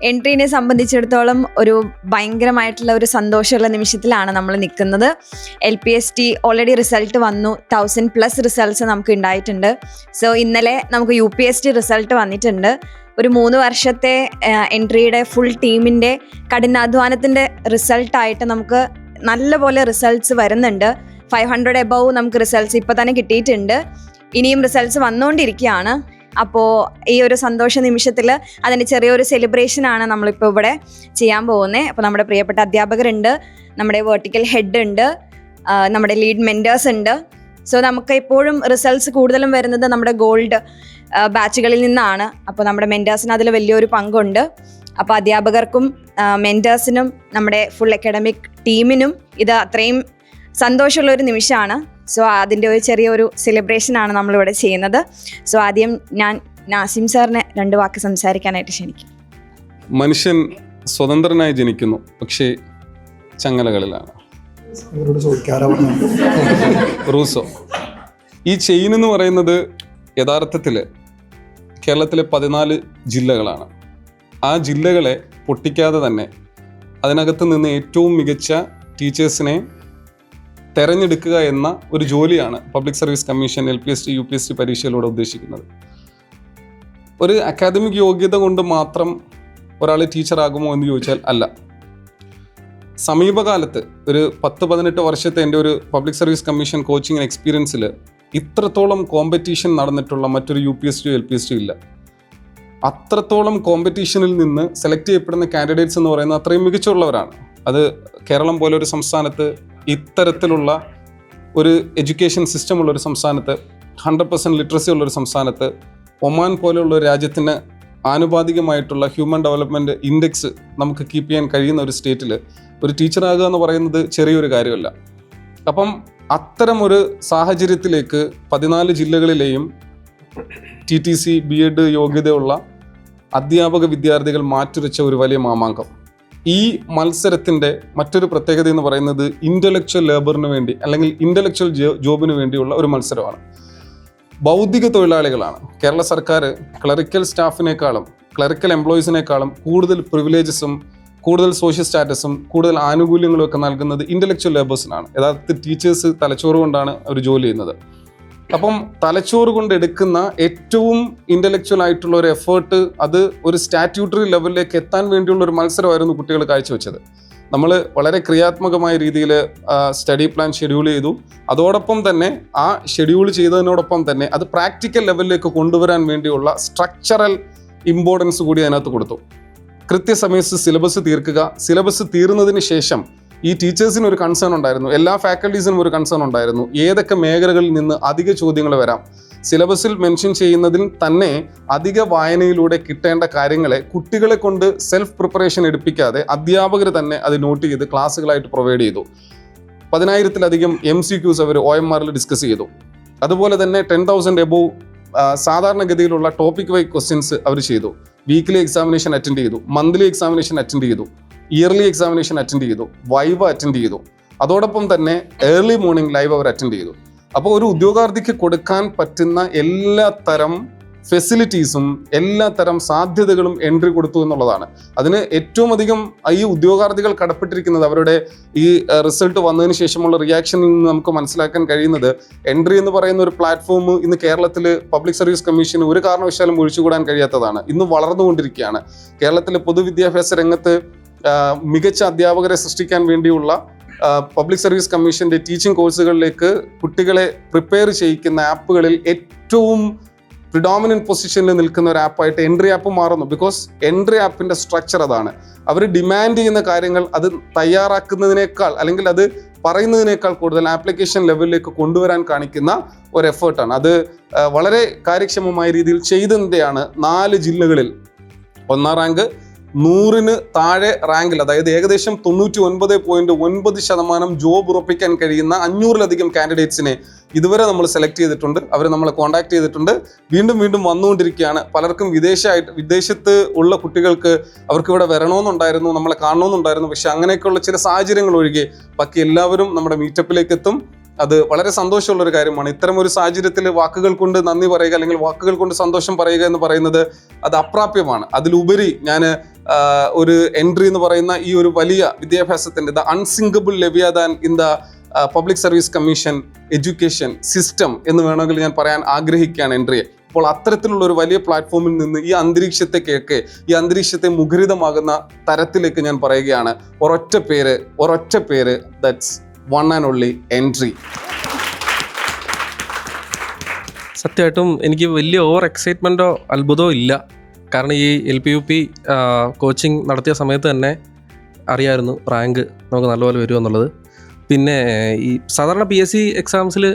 എൻട്രീനെ സംബന്ധിച്ചിടത്തോളം ഒരു ഭയങ്കരമായിട്ടുള്ള ഒരു സന്തോഷമുള്ള നിമിഷത്തിലാണ് നമ്മൾ നിൽക്കുന്നത്. LPST ഓൾറെഡി റിസൾട്ട് വന്നു, 1000+ റിസൾട്ട്സ് നമുക്ക് ഉണ്ടായിട്ടുണ്ട്. സോ ഇന്നലെ നമുക്ക് UPST റിസൾട്ട് വന്നിട്ടുണ്ട്. ഒരു 3 വർഷത്തെ എൻട്രിയുടെ ഫുൾ ടീമിൻ്റെ കഠിനാധ്വാനത്തിൻ്റെ റിസൾട്ടായിട്ട് നമുക്ക് നല്ലപോലെ റിസൾട്ട്സ് വരുന്നുണ്ട്. 500 എബവ് നമുക്ക് റിസൾട്ട്സ് ഇപ്പോൾ തന്നെ കിട്ടിയിട്ടുണ്ട്. ഇനിയും റിസൾട്ട്സ് വന്നുകൊണ്ടിരിക്കുകയാണ്. അപ്പോൾ ഈ ഒരു സന്തോഷ നിമിഷത്തിൽ അതിൻ്റെ ചെറിയൊരു സെലിബ്രേഷനാണ് നമ്മളിപ്പോൾ ഇവിടെ ചെയ്യാൻ പോകുന്നത്. അപ്പോൾ നമ്മുടെ പ്രിയപ്പെട്ട അധ്യാപകരുണ്ട്, നമ്മുടെ വെർട്ടിക്കൽ ഹെഡ് ഉണ്ട്, നമ്മുടെ ലീഡ് മെൻറ്റേഴ്സ് ഉണ്ട്. സോ നമുക്ക് എപ്പോഴും റിസൾട്ട്സ് കൂടുതലും വരുന്നത് നമ്മുടെ ഗോൾഡ് ബാച്ചുകളിൽ നിന്നാണ്. അപ്പോൾ നമ്മുടെ മെൻറ്റേഴ്സിന് അതിൽ വലിയൊരു പങ്കുണ്ട്. അപ്പോൾ അധ്യാപകർക്കും മെൻറ്റേഴ്സിനും നമ്മുടെ ഫുൾ അക്കാഡമിക് ടീമിനും ഇത് അത്രയും സന്തോഷമുള്ളൊരു നിമിഷമാണ്. സോ അതിൻ്റെ ഒരു ചെറിയൊരു സെലിബ്രേഷനാണ് നമ്മളിവിടെ ചെയ്യുന്നത്. സോ ആദ്യം ഞാൻ നാസിം സാറിനെ 2 വാക്ക് സംസാരിക്കാനായിട്ട് ക്ഷണിക്കും. മനുഷ്യൻ സ്വതന്ത്രനായി ജനിക്കുന്നു, പക്ഷേ ചങ്ങലകളിലാണ്. റൂസോ. ഈ ചെയിൻ എന്ന് പറയുന്നത് യഥാർത്ഥത്തിൽ കേരളത്തിലെ 14 ജില്ലകളാണ്. ആ ജില്ലകളെ പൊട്ടിക്കാതെ തന്നെ അതിനകത്ത് നിന്ന് ഏറ്റവും മികച്ച ടീച്ചേഴ്സിനെ തെരഞ്ഞെടുക്കുക എന്ന ഒരു ജോലിയാണ് public service commission LPST UPST പരീക്ഷയിലൂടെ ഉദ്ദേശിക്കുന്നത്. ഒരു അക്കാദമിക് യോഗ്യത കൊണ്ട് മാത്രം ഒരാൾ ടീച്ചറാകുമോ എന്ന് ചോദിച്ചാൽ അല്ല. സമീപകാലത്ത് ഒരു 10-18 വർഷത്തെ എൻ്റെ ഒരു പബ്ലിക് സർവീസ് കമ്മീഷൻ കോച്ചിങ് എക്സ്പീരിയൻസിൽ ഇത്രത്തോളം കോമ്പറ്റീഷൻ നടന്നിട്ടുള്ള മറ്റൊരു UPST LPST ഇല്ല. അത്രത്തോളം കോമ്പറ്റീഷനിൽ നിന്ന് സെലക്ട് ചെയ്യപ്പെടുന്ന കാൻഡിഡേറ്റ്സ് എന്ന് പറയുന്നത് അത്രയും മികച്ചുള്ളവരാണ്. അത് കേരളം പോലെ ഒരു സംസ്ഥാനത്ത്, ഇത്തരത്തിലുള്ള ഒരു എഡ്യൂക്കേഷൻ സിസ്റ്റം ഉള്ളൊരു സംസ്ഥാനത്ത്, 100% ലിറ്ററസി ഉള്ളൊരു സംസ്ഥാനത്ത്, ഒമാൻ പോലെയുള്ള ഒരു രാജ്യത്തിന് ആനുപാതികമായിട്ടുള്ള ഹ്യൂമൻ ഡെവലപ്മെൻറ്റ് ഇൻഡെക്സ് നമുക്ക് കീപ്പ് ചെയ്യാൻ കഴിയുന്ന ഒരു സ്റ്റേറ്റിൽ ഒരു ടീച്ചറാകുക എന്ന് പറയുന്നത് ചെറിയൊരു കാര്യമല്ല. അപ്പം അത്തരമൊരു സാഹചര്യത്തിലേക്ക് 14 ജില്ലകളിലെയും TTC BEd യോഗ്യതയുള്ള അധ്യാപക വിദ്യാർത്ഥികൾ മാറ്റുരച്ച ഒരു വലിയ മാമാങ്കം. ഈ മത്സരത്തിൻ്റെ മറ്റൊരു പ്രത്യേകത എന്ന് പറയുന്നത് ഇൻ്റലക്ച്വൽ ലേബറിന് വേണ്ടി അല്ലെങ്കിൽ ഇൻ്റലക്ച്വൽ ജോബിന് വേണ്ടിയുള്ള ഒരു മത്സരമാണ്. ബൗദ്ധിക തൊഴിലാളികളാണ്. കേരള സർക്കാർ ക്ലറിക്കൽ സ്റ്റാഫിനേക്കാളും ക്ലറിക്കൽ എംപ്ലോയീസിനേക്കാളും കൂടുതൽ പ്രിവിലേജസും കൂടുതൽ സോഷ്യൽ സ്റ്റാറ്റസും കൂടുതൽ ആനുകൂല്യങ്ങളും ഒക്കെ നൽകുന്നത് ഇൻ്റലക്ച്വൽ ലേബേഴ്സിനാണ്. യഥാർത്ഥത്തിൽ ടീച്ചേഴ്സ് തലച്ചോറ് കൊണ്ടാണ് അവർ ജോലി ചെയ്യുന്നത്. അപ്പം തലച്ചോറ് കൊണ്ട് എടുക്കുന്ന ഏറ്റവും ഇൻ്റലക്ച്വൽ ആയിട്ടുള്ള ഒരു എഫേർട്ട്, അത് ഒരു സ്റ്റാറ്റ്യൂട്ടറി ലെവലിലേക്ക് എത്താൻ വേണ്ടിയുള്ള ഒരു മത്സരമായിരുന്നു കുട്ടികൾ കാഴ്ചവെച്ചത്. നമ്മൾ വളരെ ക്രിയാത്മകമായ രീതിയിൽ സ്റ്റഡി പ്ലാൻ ഷെഡ്യൂൾ ചെയ്തു. അതോടൊപ്പം തന്നെ ആ ഷെഡ്യൂൾ ചെയ്തതിനോടൊപ്പം തന്നെ അത് പ്രാക്ടിക്കൽ ലെവലിലേക്ക് കൊണ്ടുവരാൻ വേണ്ടിയുള്ള സ്ട്രക്ചറൽ ഇമ്പോർട്ടൻസ് കൂടി അതിനകത്ത് കൊടുത്തു. കൃത്യസമയത്ത് സിലബസ് തീർക്കുക. സിലബസ് തീർന്നതിന് ശേഷം ഈ ടീച്ചേഴ്സിന് ഒരു കൺസേൺ ഉണ്ടായിരുന്നു, എല്ലാ ഫാക്കൽറ്റീസിനും ഒരു കൺസേൺ ഉണ്ടായിരുന്നു, ഏതൊക്കെ മേഖലകളിൽ നിന്ന് അധിക ചോദ്യങ്ങൾ വരാം. സിലബസിൽ മെൻഷൻ ചെയ്യുന്നതിൽ തന്നെ അധിക വായനയിലൂടെ കിട്ടേണ്ട കാര്യങ്ങളെ കുട്ടികളെ കൊണ്ട് സെൽഫ് പ്രിപ്പറേഷൻ എടുപ്പിക്കാതെ അധ്യാപകർ തന്നെ അത് നോട്ട് ചെയ്ത് ക്ലാസ്സുകളായിട്ട് പ്രൊവൈഡ് ചെയ്തു. 10,000-ലധികം MCQs അവർ OMRൽ ഡിസ്കസ് ചെയ്തു. അതുപോലെ തന്നെ 10,000 എബോവ് സാധാരണഗതിയിലുള്ള ടോപ്പിക് വൈസ് ക്വസ്റ്റ്യൻസ് അവർ ചെയ്തു. വീക്ക്ലി എക്സാമിനേഷൻ അറ്റൻഡ് ചെയ്തു, മന്ത്ലി എക്സാമിനേഷൻ അറ്റൻഡ് ചെയ്തു, ഇയർലി എക്സാമിനേഷൻ അറ്റൻഡ് ചെയ്തു, വൈവ അറ്റൻഡ് ചെയ്തു. അതോടൊപ്പം തന്നെ ഏർലി മോർണിംഗ് ലൈവ് അവർ അറ്റൻഡ് ചെയ്തു. അപ്പോൾ ഒരു ഉദ്യോഗാർത്ഥിക്ക് കൊടുക്കാൻ പറ്റുന്ന എല്ലാ തരം ഫെസിലിറ്റീസും എല്ലാ തരം സാധ്യതകളും എൻട്രി കൊടുത്തു എന്നുള്ളതാണ്. അതിന് ഏറ്റവും അധികം ഈ ഉദ്യോഗാർത്ഥികൾ കടപ്പെട്ടിരിക്കുന്നത് അവരുടെ ഈ റിസൾട്ട് വന്നതിന് ശേഷമുള്ള റിയാക്ഷനിൽ നിന്ന് നമുക്ക് മനസ്സിലാക്കാൻ കഴിയുന്നത്, എൻട്രി എന്ന് പറയുന്ന ഒരു പ്ലാറ്റ്ഫോം ഇന്ന് കേരളത്തിൽ പബ്ലിക് സർവീസ് കമ്മീഷന് ഒരു കാരണവശാലും ഒഴിച്ചുകൂടാൻ കഴിയാത്തതാണ്. ഇന്ന് വളർന്നുകൊണ്ടിരിക്കുകയാണ്. കേരളത്തിലെ പൊതുവിദ്യാഭ്യാസ രംഗത്ത് മികച്ച അധ്യാപകരെ സൃഷ്ടിക്കാൻ വേണ്ടിയുള്ള പബ്ലിക് സർവീസ് കമ്മീഷൻ്റെ ടീച്ചിങ് കോഴ്സുകളിലേക്ക് കുട്ടികളെ പ്രിപ്പയർ ചെയ്യിക്കുന്ന ആപ്പുകളിൽ ഏറ്റവും പ്രിഡോമിനൻറ്റ് പൊസിഷനിൽ നിൽക്കുന്ന ഒരു ആപ്പായിട്ട് എൻട്രി ആപ്പ് മാറുന്നു. ബിക്കോസ് എൻട്രി ആപ്പിൻ്റെ സ്ട്രക്ചർ അതാണ്. അവർ ഡിമാൻഡ് ചെയ്യുന്ന കാര്യങ്ങൾ അത് തയ്യാറാക്കുന്നതിനേക്കാൾ അല്ലെങ്കിൽ അത് പറയുന്നതിനേക്കാൾ കൂടുതൽ ആപ്ലിക്കേഷൻ ലെവലിലേക്ക് കൊണ്ടുവരാൻ കാണിക്കുന്ന ഒരു എഫേർട്ടാണ്. അത് വളരെ കാര്യക്ഷമമായ രീതിയിൽ ചെയ്തതിൻ്റെയാണ് 4 ജില്ലകളിൽ 1ാം റാങ്ക്, 100-ന് താഴെ റാങ്കിൽ, അതായത് ഏകദേശം 99.9% ജോബ് ഉറപ്പിക്കാൻ കഴിയുന്ന 500-ലധികം കാൻഡിഡേറ്റ്സിനെ ഇതുവരെ നമ്മൾ സെലക്ട് ചെയ്തിട്ടുണ്ട്. അവർ നമ്മളെ കോൺടാക്ട് ചെയ്തിട്ടുണ്ട്. വീണ്ടും വന്നുകൊണ്ടിരിക്കുകയാണ്. പലർക്കും വിദേശത്ത് ഉള്ള കുട്ടികൾക്ക് അവർക്ക് ഇവിടെ വരണമെന്നുണ്ടായിരുന്നു, നമ്മളെ കാണണമെന്നുണ്ടായിരുന്നു. പക്ഷെ അങ്ങനെയൊക്കെയുള്ള ചില സാഹചര്യങ്ങൾ ഒഴികെ ബാക്കി എല്ലാവരും നമ്മുടെ മീറ്റപ്പിലേക്ക് എത്തും. അത് വളരെ സന്തോഷമുള്ളൊരു കാര്യമാണ്. ഇത്തരം ഒരു സാഹചര്യത്തിൽ വാക്കുകൾ കൊണ്ട് നന്ദി പറയുക അല്ലെങ്കിൽ വാക്കുകൾ കൊണ്ട് സന്തോഷം പറയുക എന്ന് പറയുന്നത് അത് അപ്രാപ്യമാണ്. അതിലുപരി ഞാൻ ഒരു എൻട്രി എന്ന് പറയുന്ന ഈ ഒരു വലിയ വിദ്യാഭ്യാസത്തിൻ്റെ the unsinkable leviathan in the public service commission education system എന്ന് വേണമെങ്കിൽ ഞാൻ പറയാൻ ആഗ്രഹിക്കുകയാണ് എൻട്രിയെ. അപ്പോൾ അത്തരത്തിലുള്ള ഒരു വലിയ പ്ലാറ്റ്ഫോമിൽ നിന്ന് ഈ അന്തരീക്ഷത്തെ മുഖരിതമാകുന്ന തരത്തിലേക്ക് ഞാൻ പറയുകയാണ്, ഒരൊറ്റ പേര്, that's one and only entry. സത്യമായിട്ടും എനിക്ക് വലിയ ഓവർ എക്സൈറ്റ്മെൻറ്റോ അത്ഭുതമോ ഇല്ല. കാരണം ഈ LPUP കോച്ചിങ് നടത്തിയ സമയത്ത് തന്നെ അറിയാമായിരുന്നു റാങ്ക് നമുക്ക് നല്ലപോലെ വരുമെന്നുള്ളത്. പിന്നെ ഈ സാധാരണ PSC എക്സാംസിൽ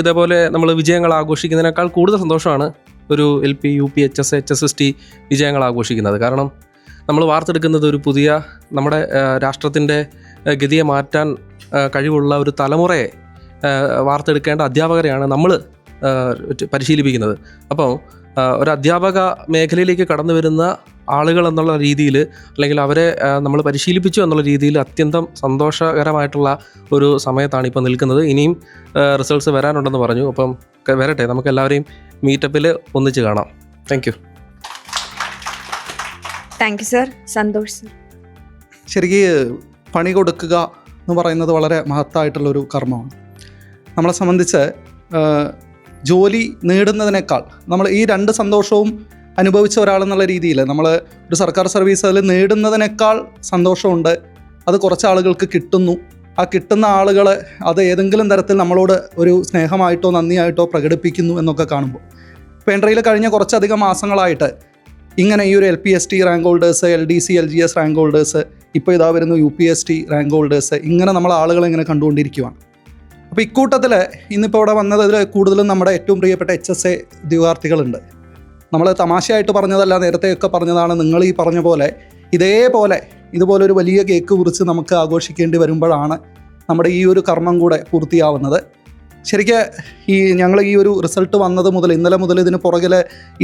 ഇതേപോലെ നമ്മൾ വിജയങ്ങൾ ആഘോഷിക്കുന്നതിനേക്കാൾ കൂടുതൽ സന്തോഷമാണ് ഒരു LP, UP, HS, HSST വിജയങ്ങൾ ആഘോഷിക്കുന്നത്. കാരണം നമ്മൾ വാർത്തെടുക്കുന്നത് ഒരു പുതിയ നമ്മുടെ രാഷ്ട്രത്തിൻ്റെ ഗതിയെ മാറ്റാൻ കഴിവുള്ള ഒരു തലമുറയെ വാർത്തെടുക്കേണ്ട അധ്യാപകരെയാണ് നമ്മൾ പരിശീലിപ്പിക്കുന്നത്. അപ്പോൾ ഒരു അധ്യാപക മേഖലയിലേക്ക് കടന്നു വരുന്ന ആളുകൾ എന്നുള്ള രീതിയിൽ, അല്ലെങ്കിൽ അവരെ നമ്മൾ പരിശീലിപ്പിച്ചു എന്നുള്ള രീതിയിൽ അത്യന്തം സന്തോഷകരമായിട്ടുള്ള ഒരു സമയത്താണ് ഇപ്പോൾ നിൽക്കുന്നത്. ഇനിയും റിസൾട്ട്സ് വരാനുണ്ടെന്ന് പറഞ്ഞു. അപ്പം വരട്ടെ, നമുക്ക് എല്ലാവരെയും മീറ്റപ്പിൽ ഒന്നിച്ച് കാണാം. Thank you sir. Santhosh sir. ശരിക്കും പണി കൊടുക്കുക എന്ന് പറയുന്നത് വളരെ മഹത്തായിട്ടുള്ളൊരു കർമ്മമാണ്. നമ്മളെ സംബന്ധിച്ച് ജോലി നേടുന്നതിനേക്കാൾ നമ്മൾ ഈ രണ്ട് സന്തോഷവും അനുഭവിച്ച ഒരാളെന്നുള്ള രീതിയിൽ നമ്മൾ ഒരു സർക്കാർ സർവീസിൽ നേടുന്നതിനേക്കാൾ സന്തോഷമുണ്ട്. അത് കുറച്ച് ആളുകൾക്ക് കിട്ടുന്നു. ആ കിട്ടുന്ന ആളുകൾ അത് ഏതെങ്കിലും തരത്തിൽ നമ്മളോട് ഒരു സ്നേഹമായിട്ടോ നന്ദിയായിട്ടോ പ്രകടിപ്പിക്കുന്നു എന്നൊക്കെ കാണുമ്പോൾ, ഇപ്പോൾ എൻട്രിയിൽ കഴിഞ്ഞ കുറച്ചധികം മാസങ്ങളായിട്ട് ഇങ്ങനെ ഈ ഒരു LPST rank holders, LDC, LGS rank holders, ഇപ്പോൾ ഇതാ വരുന്നു UPST റാങ്ക് ഹോൾഡേഴ്സ്, ഇങ്ങനെ നമ്മൾ ആളുകളെ ഇങ്ങനെ കണ്ടുകൊണ്ടിരിക്കുകയാണ്. അപ്പോൾ ഇക്കൂട്ടത്തിൽ ഇന്നിപ്പോൾ ഇവിടെ വന്നതിൽ കൂടുതലും നമ്മുടെ ഏറ്റവും പ്രിയപ്പെട്ട HSA ഉദ്യോഗാർത്ഥികളുണ്ട്. നമ്മൾ തമാശയായിട്ട് പറഞ്ഞതല്ല, നേരത്തെയൊക്കെ പറഞ്ഞതാണ്. നിങ്ങൾ ഈ പറഞ്ഞ പോലെ ഇതുപോലൊരു വലിയ കേക്ക് കുറിച്ച് നമുക്ക് ആഘോഷിക്കേണ്ടി വരുമ്പോഴാണ് നമ്മുടെ ഈ ഒരു കർമ്മം കൂടെ പൂർത്തിയാവുന്നത്. ശരിക്കും ഞങ്ങൾ ഈ ഒരു റിസൾട്ട് വന്നത് മുതൽ, ഇന്നലെ മുതൽ ഇതിന് പുറകിൽ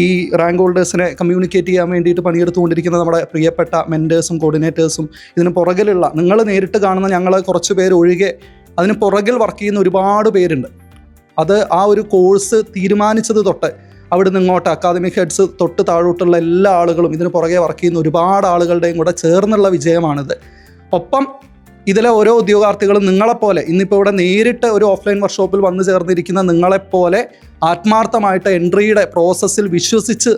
ഈ റാങ്ക് ഹോൾഡേഴ്സിനെ കമ്മ്യൂണിക്കേറ്റ് ചെയ്യാൻ വേണ്ടിയിട്ട് പണിയെടുത്തുകൊണ്ടിരിക്കുന്ന നമ്മുടെ പ്രിയപ്പെട്ട മെൻറ്റേഴ്സും കോർഡിനേറ്റേഴ്സും, ഇതിന് പുറകിലുള്ള നിങ്ങൾ നേരിട്ട് കാണുന്ന ഞങ്ങൾ കുറച്ച് പേര് ഒഴികെ അതിന് പുറകിൽ വർക്ക് ചെയ്യുന്ന ഒരുപാട് പേരുണ്ട്. അത് ആ ഒരു കോഴ്സ് തീരുമാനിച്ചത് തൊട്ട് അവിടെ നിന്ന് ഇങ്ങോട്ട് അക്കാദമിക് ഹെഡ്സ് തൊട്ട് താഴോട്ടുള്ള എല്ലാ ആളുകളും, ഇതിന് പുറകെ വർക്ക് ചെയ്യുന്ന ഒരുപാട് ആളുകളുടെയും കൂടെ ചേർന്നുള്ള വിജയമാണിത്. ഒപ്പം ഇതിലെ ഓരോ ഉദ്യോഗാർത്ഥികളും നിങ്ങളെപ്പോലെ ഇന്നിപ്പോൾ ഇവിടെ നേരിട്ട് ഒരു ഓഫ്ലൈൻ വർക്ക്ഷോപ്പിൽ വന്നു ചേർന്നിരിക്കുന്ന നിങ്ങളെപ്പോലെ ആത്മാർത്ഥമായിട്ട് എൻട്രിയുടെ പ്രോസസ്സിൽ വിശ്വസിച്ച്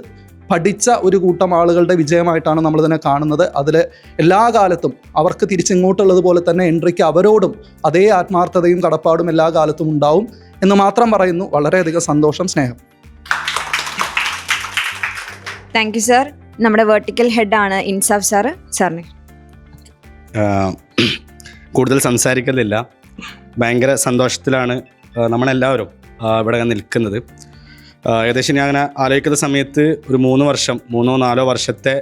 പഠിച്ച ഒരു കൂട്ടം ആളുകളുടെ വിജയമായിട്ടാണ് നമ്മളിതിനെ കാണുന്നത്. അതിൽ എല്ലാ കാലത്തും അവർക്ക് തിരിച്ചിങ്ങോട്ടുള്ളതുപോലെ തന്നെ എൻട്രിക്ക് അവരോടും അതേ ആത്മാർത്ഥതയും കടപ്പാടും എല്ലാ കാലത്തും ഉണ്ടാവും എന്ന് മാത്രം പറയുന്നു. വളരെയധികം സന്തോഷം, സ്നേഹം. Thank you sir. നമ്മുടെ വെർട്ടിക്കൽ ഹെഡാണ് ഇൻസാഫ് സാറ്. സാറിന് കൂടുതൽ സംസാരിക്കുന്നില്ല. ഭയങ്കര സന്തോഷത്തിലാണ് നമ്മളെല്ലാവരും ഇവിടെ നിൽക്കുന്നത്. ഏകദേശം ഞാൻ അങ്ങനെ ആലോചിക്കുന്ന സമയത്ത് ഒരു 3-4 വർഷത്തെ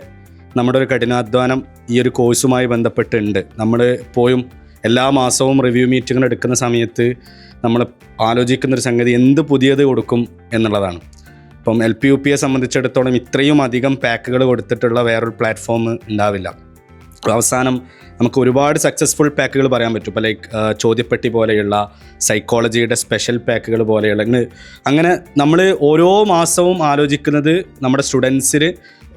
നമ്മുടെ ഒരു കഠിനാധ്വാനം ഈ ഒരു കോഴ്സുമായി ബന്ധപ്പെട്ടുണ്ട്. നമ്മൾ എപ്പോഴും എല്ലാ മാസവും റിവ്യൂ മീറ്റിങ്ങുകൾ എടുക്കുന്ന സമയത്ത് നമ്മൾ ആലോചിക്കുന്നൊരു സംഗതി എന്ത് പുതിയത് കൊടുക്കും എന്നുള്ളതാണ്. ഇപ്പം LPUPയെ സംബന്ധിച്ചിടത്തോളം ഇത്രയും അധികം പാക്കുകൾ കൊടുത്തിട്ടുള്ള വേറൊരു പ്ലാറ്റ്ഫോം ഉണ്ടാവില്ല. അവസാനം നമുക്ക് ഒരുപാട് സക്സസ്ഫുൾ പാക്കുകൾ പറയാൻ പറ്റും. ഇപ്പോൾ ലൈക്ക് ചോദ്യപ്പെട്ടി പോലെയുള്ള, സൈക്കോളജിയുടെ സ്പെഷ്യൽ പാക്കുകൾ പോലെയുള്ള, അങ്ങനെ നമ്മൾ ഓരോ മാസവും ആലോചിക്കുന്നത് നമ്മുടെ സ്റ്റുഡൻസിന്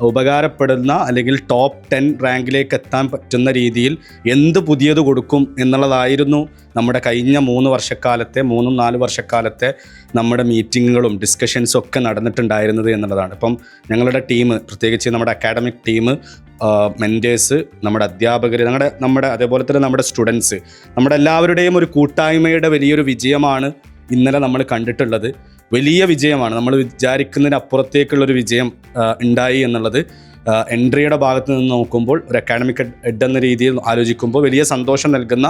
ഉപകാരപ്പെടുന്ന അല്ലെങ്കിൽ ടോപ്പ് 10 റാങ്കിലേക്ക് എത്താൻ പറ്റുന്ന രീതിയിൽ എന്ത് പുതിയത് കൊടുക്കും എന്നുള്ളതായിരുന്നു നമ്മുടെ കഴിഞ്ഞ 3-4 വർഷക്കാലത്തെ നമ്മുടെ മീറ്റിങ്ങുകളും ഡിസ്കഷൻസും ഒക്കെ നടന്നിട്ടുണ്ടായിരുന്നത് എന്നുള്ളതാണ്. ഇപ്പം ഞങ്ങളുടെ ടീം, പ്രത്യേകിച്ച് നമ്മുടെ അക്കാഡമിക് ടീം, മെൻറ്റേഴ്സ്, നമ്മുടെ അധ്യാപകർ, നമ്മുടെ അതേപോലെ തന്നെ നമ്മുടെ സ്റ്റുഡൻസ്, നമ്മുടെ എല്ലാവരുടെയും ഒരു കൂട്ടായ്മയുടെ വലിയൊരു വിജയമാണ് ഇന്നലെ നമ്മൾ കണ്ടിട്ടുള്ളത്. വലിയ വിജയമാണ്. നമ്മൾ വിചാരിക്കുന്നതിനപ്പുറത്തേക്കുള്ളൊരു വിജയം ഉണ്ടായി എന്നുള്ളത് എൻട്രിയുടെ ഭാഗത്ത് നിന്ന് നോക്കുമ്പോൾ, ഒരു അക്കാഡമിക് ഹെഡ് എന്ന രീതിയിൽ ആലോചിക്കുമ്പോൾ വലിയ സന്തോഷം നൽകുന്ന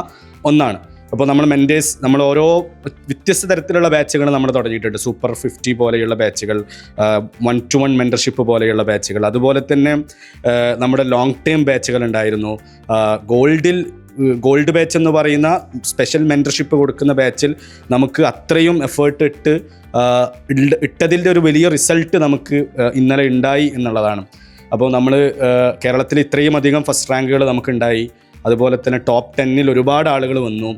ഒന്നാണ്. അപ്പോൾ നമ്മൾ മെൻറ്റേഴ്സ്, നമ്മൾ ഓരോ വ്യത്യസ്ത തരത്തിലുള്ള ബാച്ചുകൾ നമ്മൾ തുടങ്ങിയിട്ടുണ്ട്. സൂപ്പർ 50 പോലെയുള്ള ബാച്ചുകൾ, 1-to-1 മെൻറ്റർഷിപ്പ് പോലെയുള്ള ബാച്ചുകൾ, അതുപോലെ തന്നെ നമ്മുടെ ലോങ് ടേം ബാച്ചുകൾ ഉണ്ടായിരുന്നു. ഗോൾഡ് ബാച്ച് എന്ന് പറയുന്ന സ്പെഷ്യൽ മെൻറ്റർഷിപ്പ് കൊടുക്കുന്ന ബാച്ചിൽ നമുക്ക് അത്രയും എഫേർട്ട് ഇട്ടതിൻ്റെ ഒരു വലിയ റിസൾട്ട് നമുക്ക് ഇന്നലെ ഉണ്ടായി എന്നുള്ളതാണ്. അപ്പോൾ നമ്മൾ കേരളത്തിൽ ഇത്രയും അധികം ഫസ്റ്റ് റാങ്കുകൾ നമുക്കുണ്ടായി. അതുപോലെ തന്നെ ടോപ്പ് 10 ഒരുപാട് ആളുകൾ വന്നു.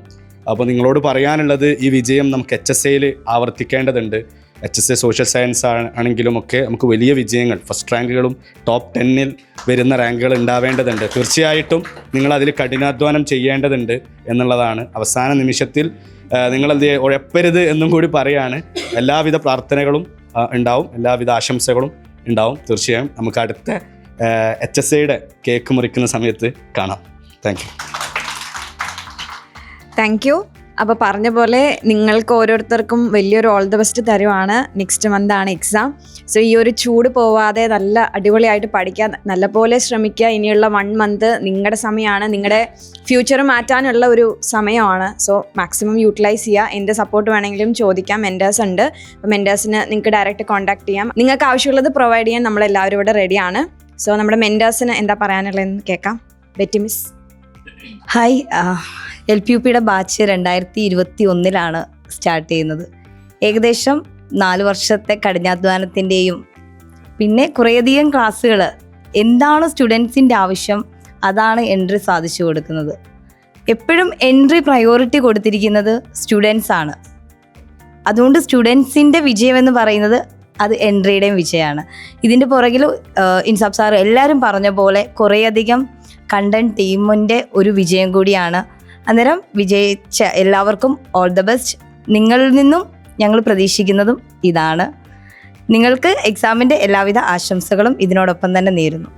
അപ്പോൾ നിങ്ങളോട് പറയാനുള്ളത്, ഈ വിജയം നമുക്ക് HSAയിൽ ആവർത്തിക്കേണ്ടതുണ്ട്. HSA സോഷ്യൽ സയൻസ് ആണെങ്കിലും ഒക്കെ നമുക്ക് വലിയ വിജയങ്ങൾ, ഫസ്റ്റ് റാങ്കുകളും ടോപ്പ് 10-ൽ വരുന്ന റാങ്കുകൾ ഉണ്ടാവേണ്ടതുണ്ട്. തീർച്ചയായിട്ടും നിങ്ങളതിൽ കഠിനാധ്വാനം ചെയ്യേണ്ടതുണ്ട് എന്നുള്ളതാണ്. അവസാന നിമിഷത്തിൽ നിങ്ങളെന്ത് ഉഴപ്പരുത് എന്നും കൂടി പറയാണ്. എല്ലാവിധ പ്രാർത്ഥനകളും ഉണ്ടാവും, എല്ലാവിധ ആശംസകളും ഉണ്ടാവും. തീർച്ചയായും നമുക്ക് അടുത്ത HSAയുടെ കേക്ക് മുറിക്കുന്ന സമയത്ത് കാണാം. Thank you. അപ്പോൾ പറഞ്ഞ പോലെ നിങ്ങൾക്ക് ഓരോരുത്തർക്കും വലിയൊരു ഓൾ ദ ബെസ്റ്റ് തരുവാണ്. നെക്സ്റ്റ് മന്ത് ആണ് എക്സാം. സോ ഈ ഒരു ചൂട് പോവാതെ നല്ല അടിപൊളിയായിട്ട് പഠിക്കാൻ നല്ലപോലെ ശ്രമിക്കുക. ഇനിയുള്ള 1 മന്ത് നിങ്ങളുടെ സമയമാണ്, നിങ്ങളുടെ ഫ്യൂച്ചർ മാറ്റാനുള്ള ഒരു സമയമാണ്. സോ മാക്സിമം യൂട്ടിലൈസ് ചെയ്യുക. എൻ്റെ സപ്പോർട്ട് വേണമെങ്കിലും ചോദിക്കാം, മെൻറ്റേഴ്സ് ഉണ്ട്. അപ്പോൾ മെൻറ്റേഴ്സിന് നിങ്ങൾക്ക് ഡയറക്റ്റ് കോൺടാക്ട് ചെയ്യാം. നിങ്ങൾക്ക് ആവശ്യമുള്ളത് പ്രൊവൈഡ് ചെയ്യാൻ നമ്മളെല്ലാവരും ഇവിടെ റെഡിയാണ്. സോ നമ്മുടെ മെൻറ്റേഴ്സിന് എന്താ പറയാനുള്ളതെന്ന് കേൾക്കാം. Betty miss. ഹായ്, LPUPയുടെ ബാച്ച് 2021 സ്റ്റാർട്ട് ചെയ്യുന്നത്. ഏകദേശം 4 വർഷത്തെ കഠിനാധ്വാനത്തിൻ്റെയും പിന്നെ കുറേയധികം ക്ലാസ്സുകൾ, എന്താണ് സ്റ്റുഡൻസിൻ്റെ ആവശ്യം അതാണ് എൻട്രി സാധിച്ചു കൊടുക്കുന്നത്. എപ്പോഴും എൻട്രി പ്രയോറിറ്റി കൊടുത്തിരിക്കുന്നത് സ്റ്റുഡൻസ് ആണ്. അതുകൊണ്ട് സ്റ്റുഡൻസിൻ്റെ വിജയമെന്ന് പറയുന്നത് അത് എൻട്രിയുടെയും വിജയമാണ്. ഇതിൻ്റെ പുറകിൽ ഇൻസാബ് സാർ എല്ലാവരും പറഞ്ഞ പോലെ കുറേയധികം കണ്ടന്റ് ടീമിൻ്റെ ഒരു വിജയം കൂടിയാണ്. അന്നേരം വിജയിച്ച എല്ലാവർക്കും ഓൾ ദ ബെസ്റ്റ്. നിങ്ങളിൽ നിന്നും ഞങ്ങൾ പ്രതീക്ഷിക്കുന്നതും ഇതാണ്. നിങ്ങൾക്ക് എക്സാമിൻ്റെ എല്ലാവിധ ആശംസകളും ഇതിനോടൊപ്പം തന്നെ നേരുന്നു.